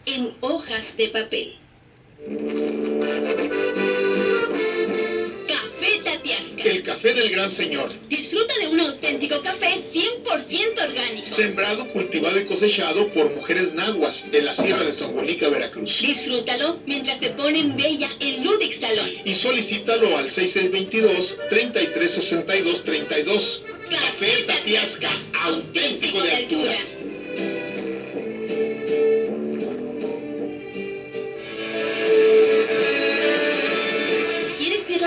en hojas de papel. Café Tatiasca. El café del gran señor. Disfruta de un auténtico café 100% orgánico. Sembrado, cultivado y cosechado por mujeres nahuas de la Sierra de Songolica, Veracruz. Disfrútalo mientras te ponen bella en Ludic Salón. Y solicítalo al 6622-336232. Café Tatiasca, auténtico de altura.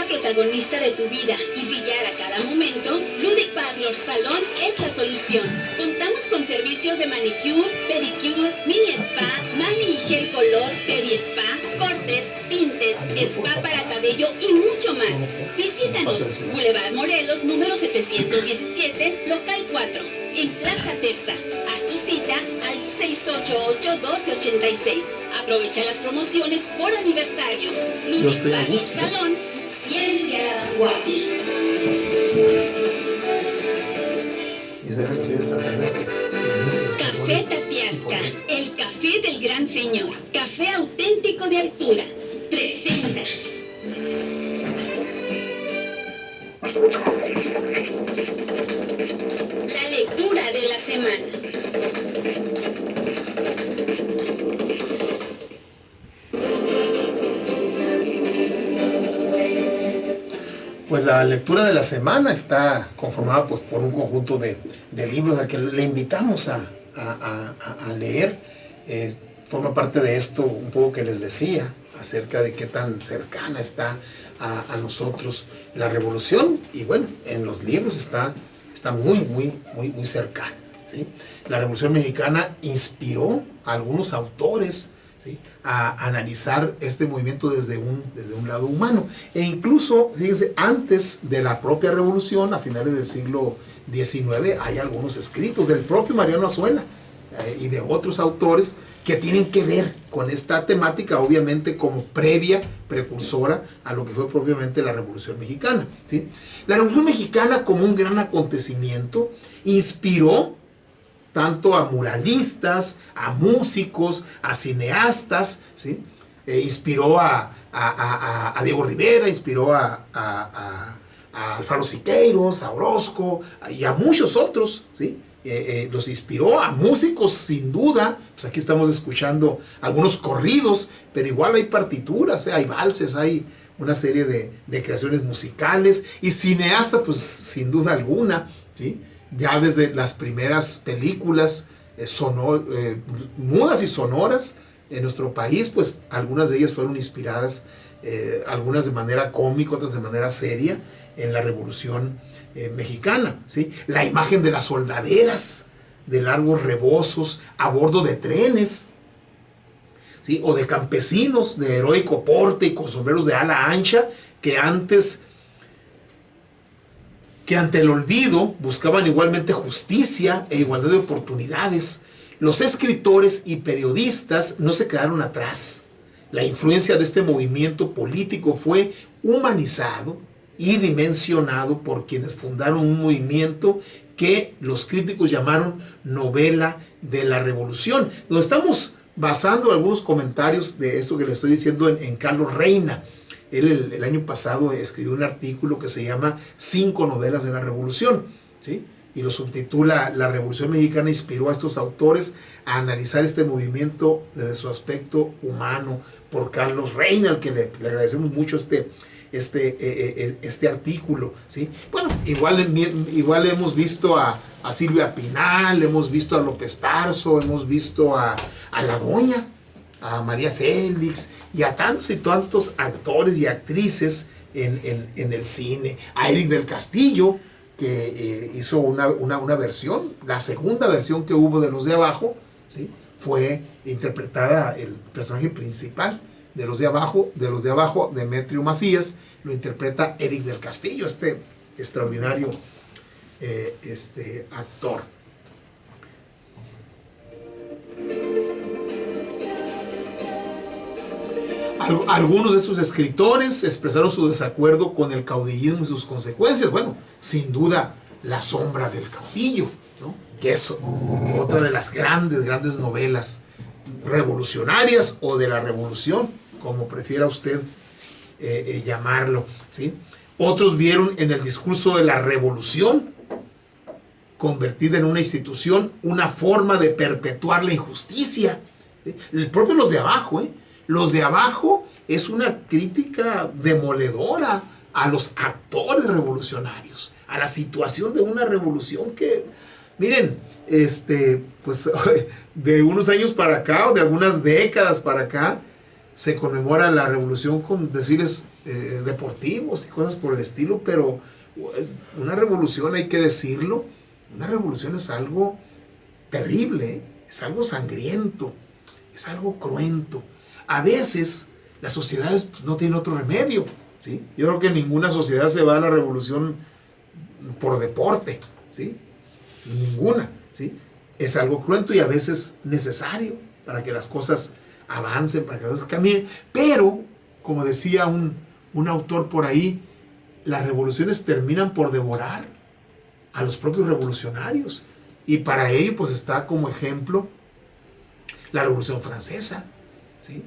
Protagonista de tu vida y brillar a cada momento, Ludic Parlor Salón es la solución. Contamos con servicios de manicure, pedicure, mini spa, mani y gel color, pedi spa, cortes, tintes, spa para cabello y mucho más. Visítanos, Boulevard Morelos, número 717, local 4, en Plaza Terza. Haz tu cita al 688-1286. Aprovecha las promociones por aniversario. Ludic Parlor Salón, siempre a ti. Café Tatiasca, el café del gran señor. Café auténtico de altura. Presenta. La lectura de la semana. Pues la lectura de la semana está conformada pues, por un conjunto de libros al que le invitamos a leer. Forma parte de esto un poco que les decía acerca de qué tan cercana está a nosotros la revolución. Y bueno, en los libros está muy cercana, ¿sí? La Revolución Mexicana inspiró a algunos autores, ¿sí?, a analizar este movimiento desde un lado humano. E incluso, fíjense, antes de la propia revolución, a finales del siglo XIX, hay algunos escritos del propio Mariano Azuela y de otros autores que tienen que ver con esta temática, obviamente como previa, precursora a lo que fue propiamente la Revolución Mexicana, ¿sí? La Revolución Mexicana, como un gran acontecimiento, inspiró tanto a muralistas, a músicos, a cineastas, ¿sí? Inspiró a Diego Rivera, inspiró a Alfaro Siqueiros, a Orozco y a muchos otros, ¿sí? Los inspiró a músicos sin duda. Pues aquí estamos escuchando algunos corridos, pero igual hay partituras, hay valses, hay una serie de creaciones musicales, y cineastas pues sin duda alguna, ¿sí? Ya desde las primeras películas mudas y sonoras en nuestro país, pues algunas de ellas fueron inspiradas, algunas de manera cómica, otras de manera seria, en la Revolución Mexicana, ¿sí? La imagen de las soldaderas de largos rebozos a bordo de trenes, ¿sí?, o de campesinos de heroico porte y con sombreros de ala ancha que ante el olvido buscaban igualmente justicia e igualdad de oportunidades. Los escritores y periodistas no se quedaron atrás. La influencia de este movimiento político fue humanizado y dimensionado por quienes fundaron un movimiento que los críticos llamaron novela de la revolución. Nos estamos basando algunos comentarios de esto que le estoy diciendo en Carlos Reina. Él el año pasado escribió un artículo que se llama 5 novelas de la revolución, ¿sí?, y lo subtitula La Revolución Mexicana inspiró a estos autores a analizar este movimiento desde su aspecto humano, por Carlos Reina, al que le agradecemos mucho este artículo, ¿sí? Bueno, igual hemos visto a Silvia Pinal, hemos visto a López Tarso, hemos visto a la Doña, a María Félix y a tantos y tantos actores y actrices en el cine, a Eric del Castillo, que hizo una versión, la segunda versión que hubo de Los de Abajo, ¿sí?, fue interpretada, el personaje principal de Los de Abajo, Demetrio Macías, lo interpreta Eric del Castillo, este extraordinario actor. Algunos de estos escritores expresaron su desacuerdo con el caudillismo y sus consecuencias. Bueno, sin duda, La sombra del caudillo, ¿no?, que es otra de las grandes novelas revolucionarias o de la revolución, como prefiera usted llamarlo, ¿sí? Otros vieron en el discurso de la revolución, convertida en una institución, una forma de perpetuar la injusticia. ¿Sí? El propio los de abajo, los de abajo es una crítica demoledora a los actores revolucionarios, a la situación de una revolución que, miren, pues de unos años para acá o de algunas décadas para acá se conmemora la revolución con desfiles deportivos y cosas por el estilo, pero una revolución, hay que decirlo, una revolución es algo terrible, es algo sangriento, es algo cruento. A veces las sociedades pues, no tienen otro remedio, ¿sí? Yo creo que ninguna sociedad se va a la revolución por deporte, ¿sí? Ninguna, ¿sí? Es algo cruento y a veces necesario para que las cosas avancen, para que las cosas caminen. Pero, como decía un autor por ahí, las revoluciones terminan por devorar a los propios revolucionarios. Y para ello, pues está como ejemplo la Revolución Francesa, ¿sí?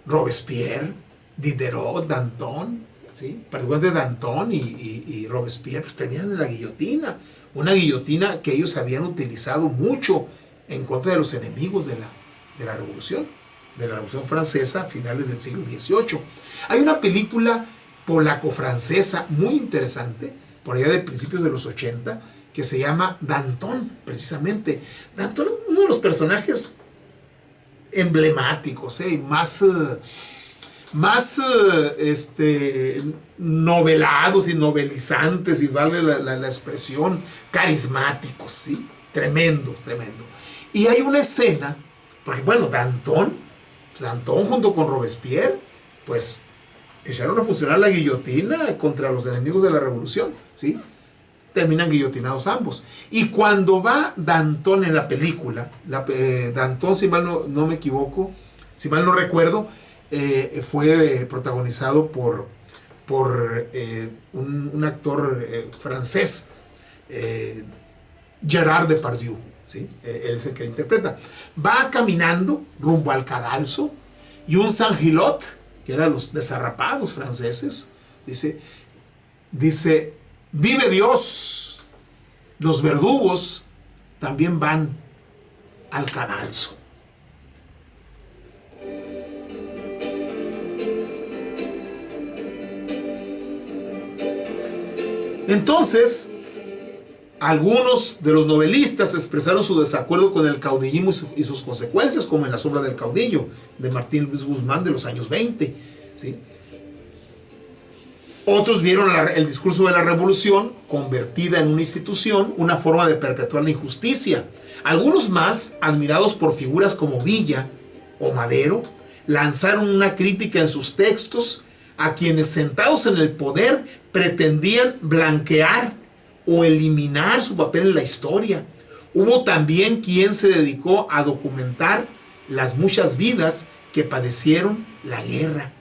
Robespierre, Diderot, Danton, ¿sí? Particularmente Danton y Robespierre, pues terminan de la guillotina. Una guillotina que ellos habían utilizado mucho en contra de los enemigos de la Revolución Francesa a finales del siglo XVIII. Hay una película polaco-francesa muy interesante, por allá de principios de los 80, que se llama Danton, precisamente. Danton, uno de los personajes emblemáticos, más novelados y novelizantes, y vale la expresión, carismáticos, ¿sí? Tremendo. Y hay una escena, porque bueno, Danton junto con Robespierre, pues echaron a funcionar la guillotina contra los enemigos de la revolución, ¿sí? Terminan guillotinados ambos. Y cuando va Danton en la película, Danton, si mal no me equivoco, si mal no recuerdo, fue protagonizado por un actor francés, Gerard Depardieu, ¿sí? Él es el que interpreta. Va caminando rumbo al cadalso y un Saint-Gilot, que eran los desarrapados franceses, dice, vive Dios, los verdugos también van al cadalso. Entonces, algunos de los novelistas expresaron su desacuerdo con el caudillismo y sus consecuencias, como en La sombra del caudillo, de Martín Luis Guzmán, de los años 20. ¿Sí? Otros vieron el discurso de la revolución convertida en una institución, una forma de perpetuar la injusticia. Algunos más, admirados por figuras como Villa o Madero, lanzaron una crítica en sus textos a quienes, sentados en el poder, pretendían blanquear o eliminar su papel en la historia. Hubo también quien se dedicó a documentar las muchas vidas que padecieron la guerra,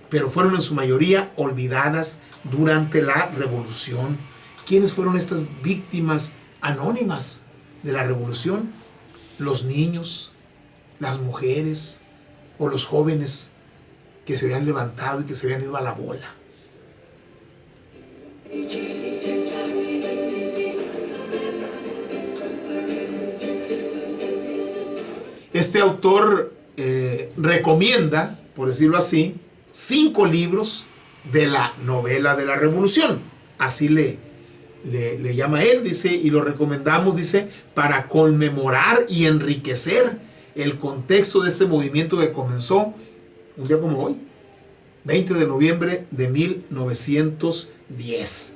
pero fueron en su mayoría olvidadas durante la revolución. ¿Quiénes fueron estas víctimas anónimas de la revolución? Los niños, las mujeres o los jóvenes que se habían levantado y que se habían ido a la bola. Este autor recomienda, por decirlo así, 5 libros de la novela de la revolución. Así le llama él, dice, y lo recomendamos, dice, para conmemorar y enriquecer el contexto de este movimiento que comenzó un día como hoy, 20 de noviembre de 1910.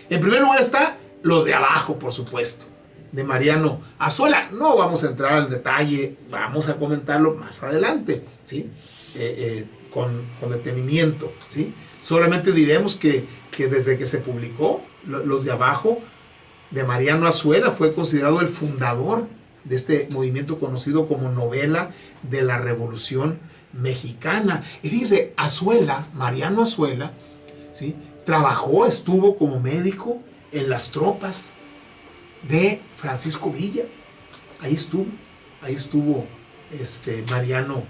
En primer lugar está Los de Abajo, por supuesto, de Mariano Azuela. No vamos a entrar al detalle, vamos a comentarlo más adelante, ¿sí? Con detenimiento, ¿sí? Solamente diremos que desde que se publicó Los de Abajo, de Mariano Azuela, fue considerado el fundador de este movimiento conocido como novela de la Revolución Mexicana. Y fíjense, Mariano Azuela, ¿sí? Estuvo como médico en las tropas de Francisco Villa. Ahí estuvo Mariano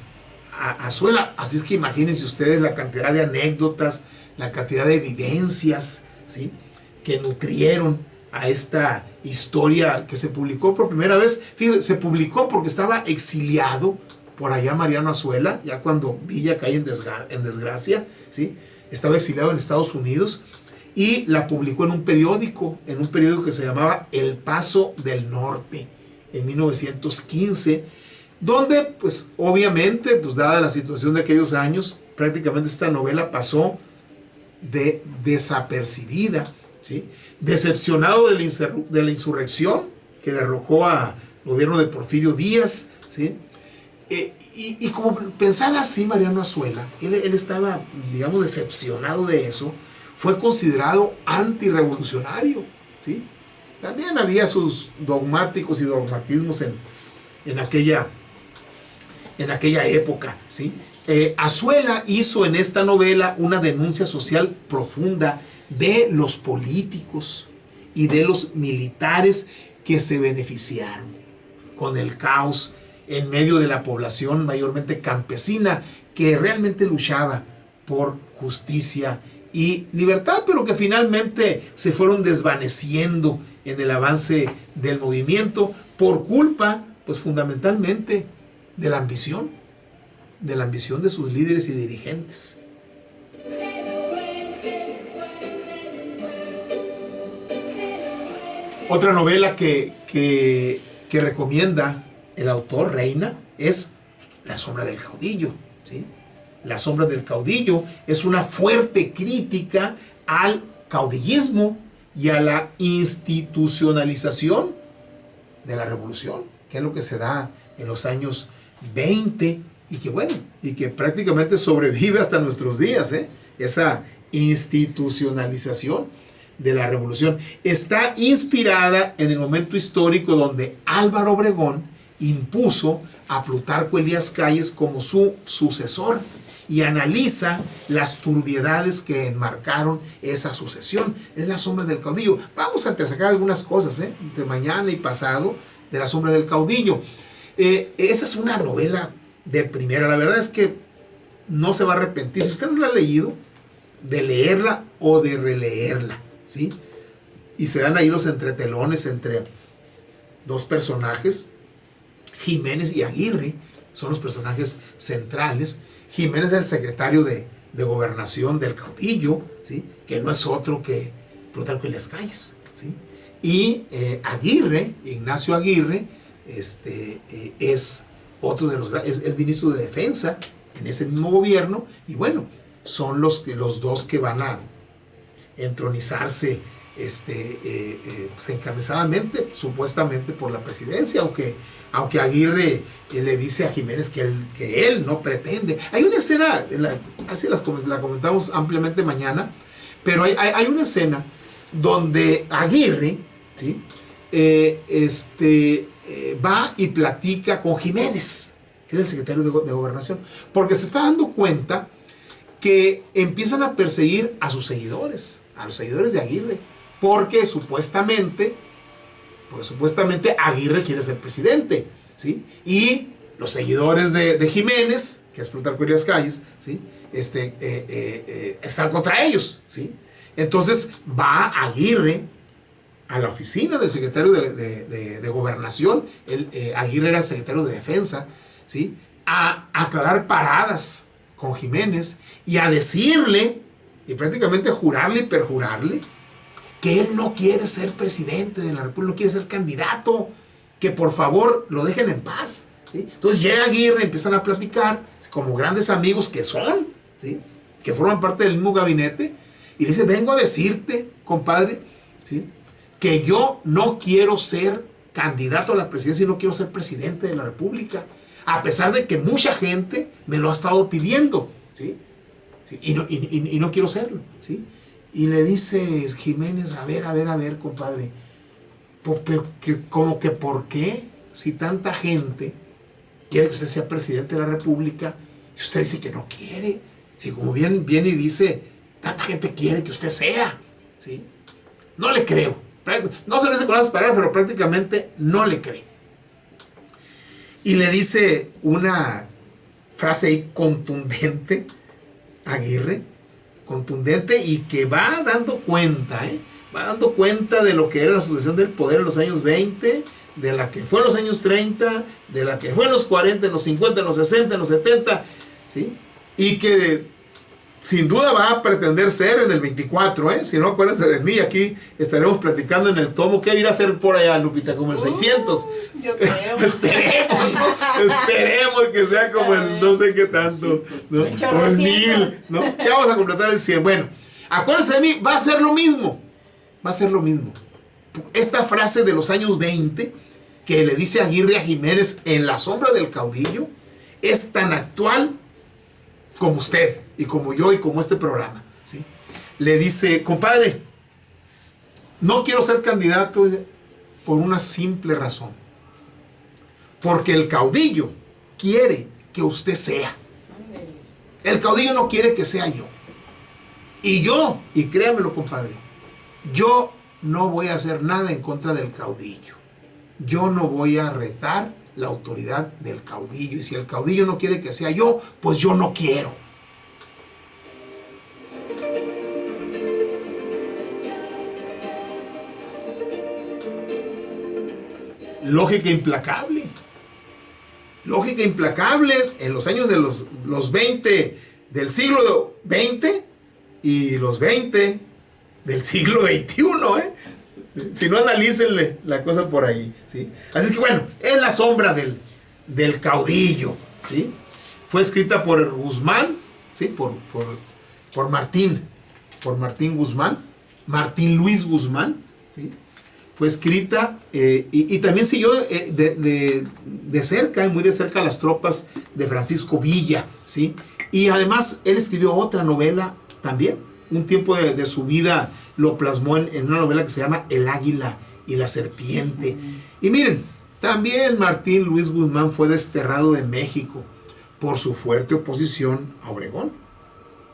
Azuela. Así es que imagínense ustedes la cantidad de anécdotas, la cantidad de vivencias, ¿sí?, que nutrieron a esta historia que se publicó por primera vez. Fíjense, se publicó porque estaba exiliado por allá Mariano Azuela, ya cuando Villa cae en desgracia, ¿sí? Estaba exiliado en Estados Unidos y la publicó en un periódico que se llamaba El Paso del Norte, en 1915, donde, pues, obviamente, pues, dada la situación de aquellos años, prácticamente esta novela pasó desapercibida, ¿sí? Decepcionado de la insurrección que derrocó al gobierno de Porfirio Díaz, ¿sí? Y como pensaba así Mariano Azuela, él estaba, digamos, decepcionado de eso, fue considerado antirrevolucionario, ¿sí? También había sus dogmáticos y dogmatismos en aquella época, ¿sí? Azuela hizo en esta novela una denuncia social profunda de los políticos y de los militares que se beneficiaron con el caos en medio de la población mayormente campesina que realmente luchaba por justicia y libertad, pero que finalmente se fueron desvaneciendo en el avance del movimiento por culpa, pues, fundamentalmente de la ambición de sus líderes y dirigentes. Otra novela que recomienda el autor Reina es La sombra del caudillo, ¿sí? La sombra del caudillo es una fuerte crítica al caudillismo y a la institucionalización de la revolución, que es lo que se da en los años 20 y que prácticamente sobrevive hasta nuestros días, esa institucionalización de la revolución. Está inspirada en el momento histórico donde Álvaro Obregón impuso a Plutarco Elías Calles como su sucesor y analiza las turbiedades que enmarcaron esa sucesión. Es La sombra del caudillo. Vamos a entresacar algunas cosas entre mañana y pasado de La sombra del caudillo. Esa es una novela de primera. La verdad es que no se va a arrepentir, si usted no la ha leído, de leerla o de releerla, ¿sí? Y se dan ahí los entretelones entre dos personajes. Jiménez y Aguirre son los personajes centrales. Jiménez es el secretario de gobernación del caudillo, ¿sí?, que no es otro que Plutarco Elías Calles, ¿sí? Y Aguirre, Ignacio Aguirre, es otro de es ministro de defensa en ese mismo gobierno, y bueno, son los dos que van a entronizarse pues encarnizadamente, supuestamente por la presidencia, aunque Aguirre le dice a Jiménez que él no pretende. Hay una escena, así la comentamos ampliamente mañana, pero hay una escena donde Aguirre, ¿sí?, va y platica con Jiménez, que es el secretario de Gobernación, porque se está dando cuenta que empiezan a perseguir a sus seguidores, a los seguidores de Aguirre, porque supuestamente Aguirre quiere ser presidente, ¿sí? Y los seguidores de Jiménez, que es Plutarco Elías Calles, ¿sí?, están contra ellos, ¿sí? Entonces va Aguirre a la oficina del secretario de Gobernación. Aguirre era el secretario de Defensa, ¿sí?, a aclarar paradas con Jiménez y a decirle, y prácticamente jurarle y perjurarle, que él no quiere ser presidente de la República, no quiere ser candidato, que por favor lo dejen en paz, ¿sí? Entonces llega Aguirre, empiezan a platicar como grandes amigos que son, ¿sí?, que forman parte del mismo gabinete, y le dice: vengo a decirte, compadre, ¿sí?, que yo no quiero ser candidato a la presidencia y no quiero ser presidente de la República, a pesar de que mucha gente me lo ha estado pidiendo, ¿sí? ¿Sí? Y no quiero serlo, ¿sí? Y le dice Jiménez: a ver, compadre, como que ¿por qué? Si tanta gente quiere que usted sea presidente de la República y usted dice que no quiere. Si como bien viene y dice, tanta gente quiere que usted sea, ¿sí? No le creo. No se lo dice con las palabras, pero prácticamente no le cree. Y le dice una frase ahí contundente, Aguirre, contundente, y que va dando cuenta, va dando cuenta de lo que era la sucesión del poder en los años 20, de la que fue en los años 30, de la que fue en los 40, en los 50, en los 60, en los 70, ¿sí? Y que sin duda va a pretender ser en el 24, si no, acuérdense de mí, aquí estaremos platicando en el tomo. ¿Qué irá a ser por allá, Lupita? Como el 600. Yo creo. Esperemos que sea como el no sé qué tanto, ¿no? O el 1000, ¿no? Ya vamos a completar el 100. Bueno, acuérdense de mí, va a ser lo mismo. Va a ser lo mismo. Esta frase de los años 20 que le dice Aguirre a Jiménez en La sombra del caudillo es tan actual como usted y como yo y como este programa, ¿sí? Le dice: compadre, no quiero ser candidato por una simple razón, porque el caudillo quiere que usted sea. El caudillo no quiere que sea yo. Y yo, y créamelo, compadre, yo no voy a hacer nada en contra del caudillo. Yo no voy a retar la autoridad del caudillo. Y si el caudillo no quiere que sea yo, pues yo no quiero. Lógica implacable. Lógica implacable en los años de los 20 del siglo XX y los 20 del siglo XXI, Si no, analícenle la cosa por ahí, ¿sí? Así que bueno, es La sombra del caudillo, ¿sí? Fue escrita por Guzmán, ¿sí? Por Martín Guzmán, Martín Luis Guzmán, ¿sí? Fue escrita y también siguió de cerca, muy de cerca, las tropas de Francisco Villa, ¿sí? Y además él escribió otra novela también. Un tiempo de su vida lo plasmó en una novela que se llama El águila y la serpiente. Y miren, también Martín Luis Guzmán fue desterrado de México por su fuerte oposición a Obregón,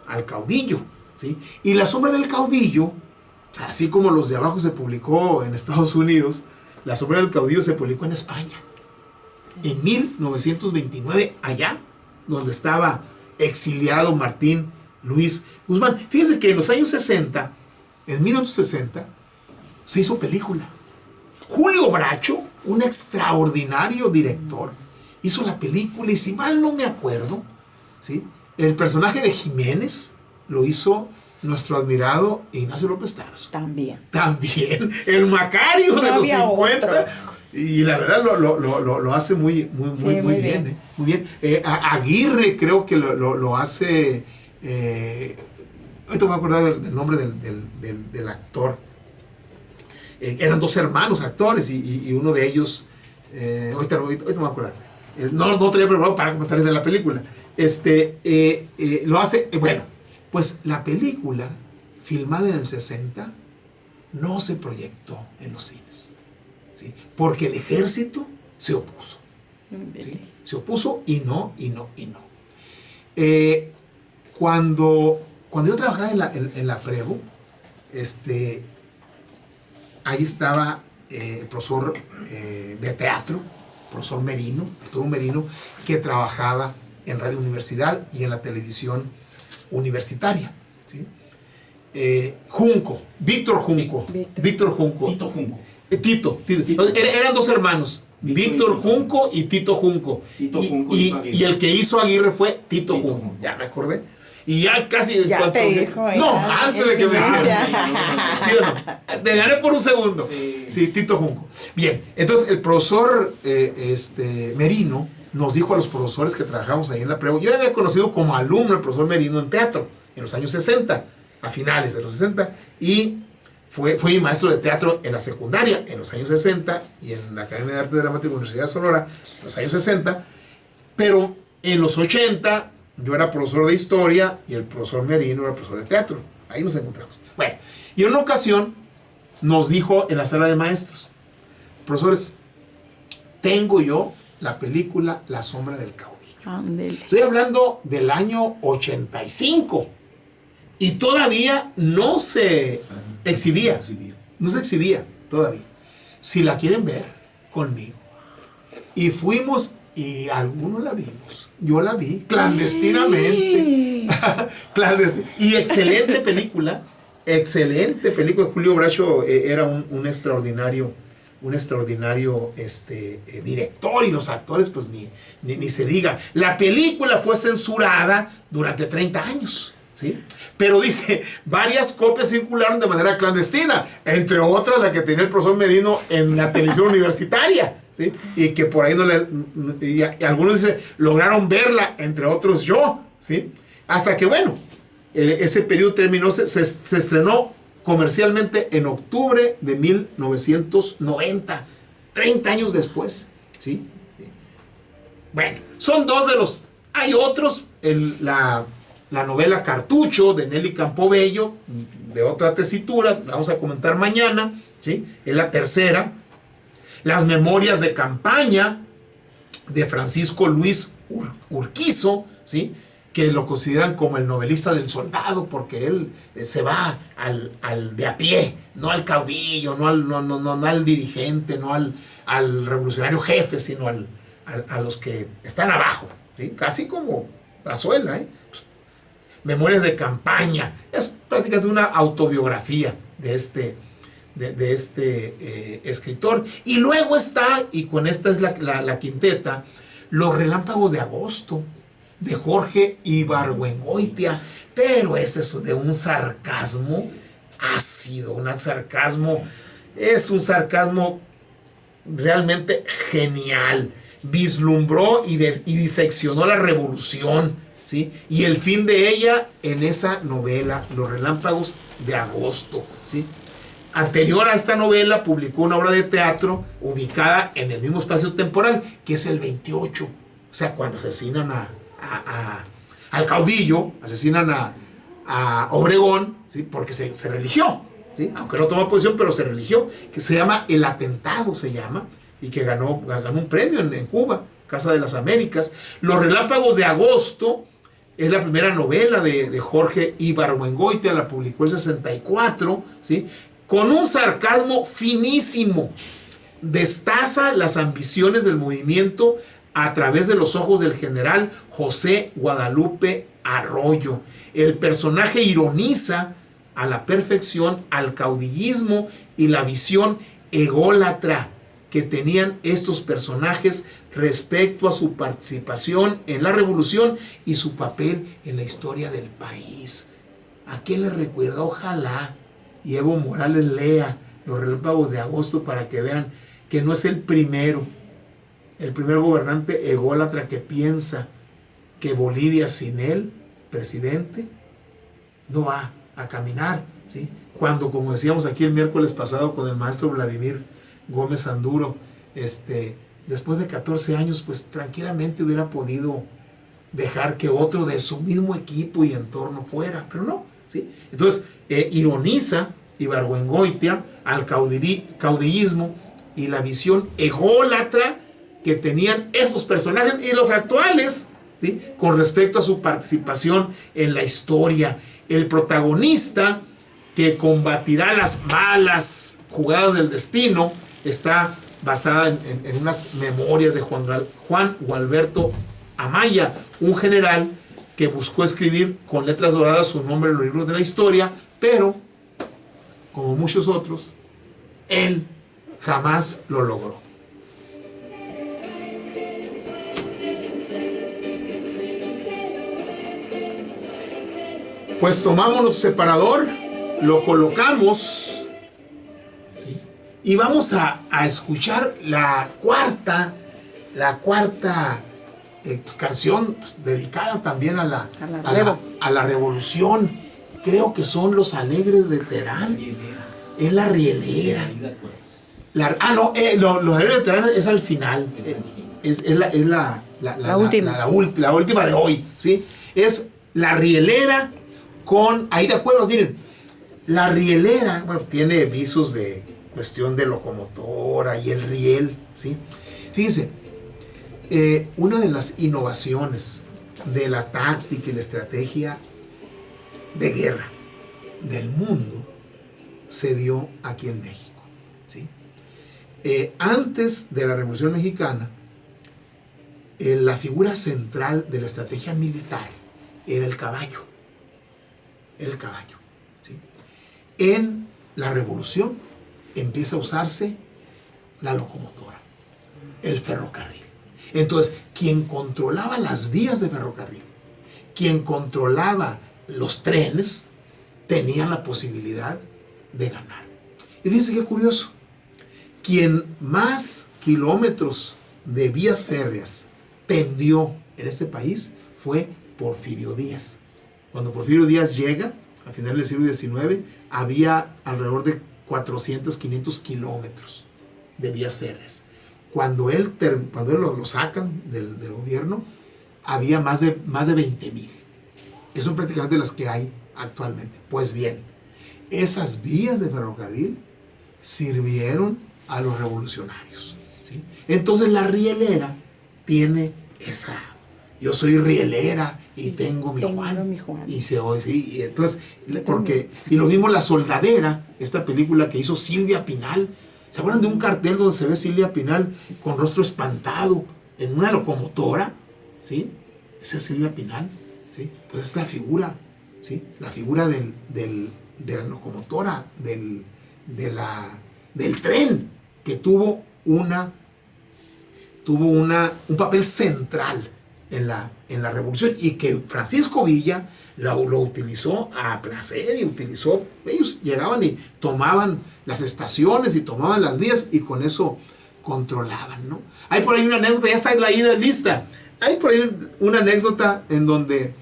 al caudillo, ¿sí? Y La sombra del caudillo, así como Los de abajo se publicó en Estados Unidos, La sombra del caudillo se publicó en España en 1929, allá donde estaba exiliado Martín Luis Guzmán. Fíjense que en los años 60, en 1960, se hizo película. Julio Bracho, un extraordinario director, hizo la película, y si mal no me acuerdo, ¿sí? El personaje de Jiménez lo hizo nuestro admirado Ignacio López Tarso. También, el Macario de los 50. Otro. Y la verdad lo hace muy bien. Muy bien. Aguirre creo que lo hace. Ahorita me voy a acordar del nombre del actor. Eran dos hermanos actores y uno de ellos. Ahorita me voy a acordar. No tenía preparado para comentarles de la película. Lo hace. Bueno, pues la película, filmada en el 60, no se proyectó en los cines, ¿sí? Porque el ejército se opuso, ¿sí? Se opuso y no. Cuando yo trabajaba en la Frevo, ahí estaba el profesor de teatro, profesor Merino, Arturo Merino, que trabajaba en Radio Universidad y en la televisión universitaria, ¿sí? Junco, Víctor Junco. Tito Junco. Tito. Eran dos hermanos, Víctor Junco y Tito Junco. Y el que hizo Aguirre fue Tito Junco. Ya me acordé. Y ya casi... Ya te dijo. No, antes de que me dijera. ¿Sí o no? Te gané por un segundo. Sí, Tito Junco. Bien, entonces el profesor Merino nos dijo a los profesores que trabajamos ahí en la Prevo. Yo ya había conocido como alumno al profesor Merino en teatro en los años 60, a finales de los 60, y fue mi maestro de teatro en la secundaria en los años 60 y en la Academia de Arte Dramático de la Universidad de Sonora en los años 60, pero en los 80 yo era profesor de historia y el profesor Merino era profesor de teatro. Ahí nos encontramos. Bueno, y en una ocasión nos dijo en la sala de maestros: profesores, tengo yo la película La sombra del caudillo. Andele. Estoy hablando del año 85 y todavía no se exhibía. No se exhibía todavía. Si la quieren ver, conmigo. Y fuimos Y algunos la vimos. Yo la vi clandestinamente. Y excelente película. Excelente película. Julio Bracho era un extraordinario director, y los actores pues ni se diga. La película fue censurada durante 30 años. ¿Sí? Pero dice, varias copias circularon de manera clandestina, entre otras la que tenía el profesor Merino en la televisión universitaria, ¿sí? Y que por ahí y algunos dicen, lograron verla, entre otros yo, ¿sí? Hasta que bueno, ese periodo terminó, se estrenó comercialmente en octubre de 1990, 30 años después, ¿sí? Bueno, son dos de los, hay otros, la novela Cartucho de Nelly Campobello, de otra tesitura, vamos a comentar mañana, ¿sí? Es la tercera. Las memorias de campaña de Francisco Luis Urquizo, ¿sí? Que lo consideran como el novelista del soldado, porque él se va al de a pie, no al caudillo, no al dirigente, no al revolucionario jefe, sino a los que están abajo, ¿sí? Casi como Azuela, ¿eh? Memorias de campaña, es prácticamente una autobiografía de este escritor. Y luego está, y con esta es la quinteta, Los Relámpagos de Agosto, de Jorge Ibargüengoitia, pero ese es de un sarcasmo ácido, es un sarcasmo realmente genial. Vislumbró y diseccionó la revolución, ¿sí? Y el fin de ella en esa novela, Los Relámpagos de Agosto, ¿sí? Anterior a esta novela publicó una obra de teatro ubicada en el mismo espacio temporal, que es el 28, o sea, cuando asesinan al caudillo, asesinan a Obregón, ¿sí? Porque se religió, ¿sí? Aunque no tomó posición, pero se religió, que se llama El Atentado, se llama, y que ganó un premio en Cuba, Casa de las Américas. Los Relámpagos de Agosto es la primera novela de Jorge Ibargüengoitia, la publicó en 64, ¿sí? Con un sarcasmo finísimo. Destaza las ambiciones del movimiento a través de los ojos del general José Guadalupe Arroyo. El personaje ironiza a la perfección al caudillismo y la visión ególatra que tenían estos personajes respecto a su participación en la revolución y su papel en la historia del país. ¿A quién le recuerda? Ojalá y Evo Morales lea Los Relámpagos de Agosto para que vean que no es el primer gobernante ególatra que piensa que Bolivia sin él, presidente, no va a caminar, ¿sí? Cuando, como decíamos aquí el miércoles pasado con el maestro Vladimir Gómez Anduro, después de 14 años, pues tranquilamente hubiera podido dejar que otro de su mismo equipo y entorno fuera, pero no, ¿sí? Entonces, ironiza Ibargüengoitia al caudillismo y la visión ególatra que tenían esos personajes y los actuales, ¿sí? Con respecto a su participación en la historia. El protagonista que combatirá las malas jugadas del destino está basada en unas memorias de Juan Gualberto Amaya, un general que buscó escribir con letras doradas su nombre en los libros de la historia, pero, como muchos otros, él jamás lo logró. Pues tomamos nuestro separador, lo colocamos, ¿sí? Y vamos a escuchar la cuarta pues, canción pues, dedicada también a la revolución. Creo que son Los Alegres de Terán. Es la Rielera. Los Alegres de Terán es al final. Es la última de hoy, ¿sí? Es la Rielera con Aida Cuevas. Miren, la Rielera, bueno, tiene visos de cuestión de locomotora y el riel, ¿sí? Fíjense, una de las innovaciones de la táctica y la estrategia de guerra del mundo se dio aquí en México, ¿sí? Antes de la Revolución Mexicana, la figura central de la estrategia militar era el caballo. El caballo. ¿Sí? En la revolución empieza a usarse la locomotora, el ferrocarril. Entonces, quien controlaba las vías de ferrocarril, quien controlaba los trenes, tenía la posibilidad de ganar. Y fíjense qué curioso. Quien más kilómetros de vías férreas tendió en este país fue Porfirio Díaz. Cuando Porfirio Díaz llega, a finales del siglo XIX, había alrededor de 400, 500 kilómetros de vías férreas. Cuando él lo sacan del gobierno, había más de 20,000. Que son prácticamente las que hay actualmente. Pues bien, esas vías de ferrocarril sirvieron a los revolucionarios, ¿sí? Entonces la rielera tiene esa... Yo soy rielera y tengo mi Juan. Y se oye, sí, y entonces, y lo mismo La Soldadera, esta película que hizo Silvia Pinal. ¿Se acuerdan de un cartel donde se ve Silvia Pinal con rostro espantado en una locomotora? ¿Sí? Esa es Silvia Pinal, ¿sí? Pues es la figura, ¿sí? La figura de la locomotora, del tren, que tuvo un papel central en la revolución, y que Francisco Villa lo utilizó a placer, y ellos llegaban y tomaban las estaciones y tomaban las vías, y con eso controlaban, ¿no? Hay por ahí una anécdota, ya está la ida lista, hay por ahí una anécdota en donde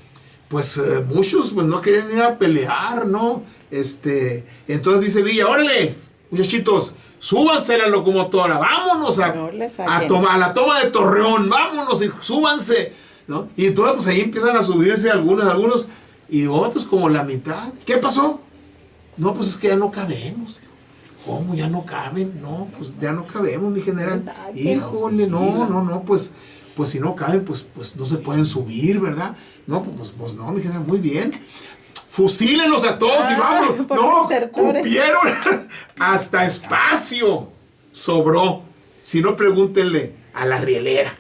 pues muchos pues no querían ir a pelear, ¿no? Entonces dice Villa, órale, muchachitos, súbanse a la locomotora, vámonos a la toma de Torreón, vámonos y súbanse, ¿no? Y entonces pues ahí empiezan a subirse algunos, y otros como la mitad. ¿Qué pasó? No, pues es que ya no cabemos. ¿Cómo ya no caben? No, pues ya no cabemos, mi general. Híjole, no, pues si no caben, pues no se pueden subir, ¿verdad? No, pues no, mi general, muy bien. Fusílenlos a todos y vámonos. No, cupieron hasta espacio. Sobró. Si no, pregúntenle a la rielera.